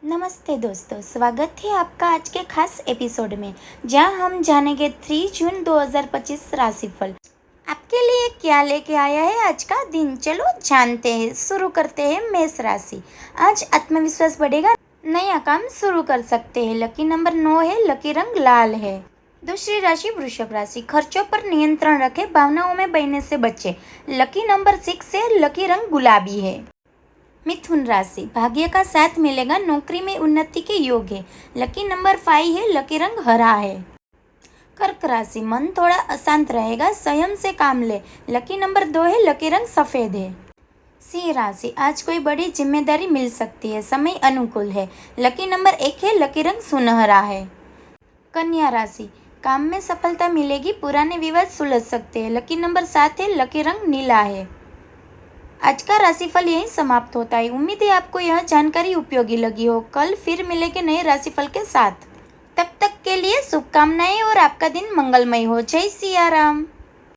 नमस्ते दोस्तों, स्वागत है आपका आज के खास एपिसोड में जहां हम जानेंगे 3 जून 2025 राशिफल। आपके लिए क्या लेके आया है आज का दिन, चलो जानते हैं। शुरू करते हैं मेष राशि। आज आत्मविश्वास बढ़ेगा, नया काम शुरू कर सकते हैं। लकी नंबर 9 है, लकी रंग लाल है। दूसरी राशि वृषभ राशि। खर्चों पर नियंत्रण रखें, भावनाओं में बहने से बचें। लकी नंबर 6 है, लकी रंग गुलाबी है। मिथुन राशि। भाग्य का साथ मिलेगा, नौकरी में उन्नति के योग है। लकी नंबर 5 है, लकी रंग हरा है। कर्क राशि। मन थोड़ा अशांत रहेगा, संयम से काम ले। लकी नंबर 2 है, लकी रंग सफेद है। सिंह राशि। आज कोई बड़ी जिम्मेदारी मिल सकती है, समय अनुकूल है। लकी नंबर 1 है, लकी रंग सुनहरा है। कन्या राशि। काम में सफलता मिलेगी, पुराने विवाद सुलझ सकते हैं। लकी नंबर 7 है, लकी रंग नीला है। आज का राशिफल यहीं समाप्त होता है। उम्मीद है आपको यह जानकारी उपयोगी लगी हो। कल फिर मिलेंगे नए राशिफल के साथ। तब तक के लिए शुभकामनाएं और आपका दिन मंगलमय हो। जय सिया राम।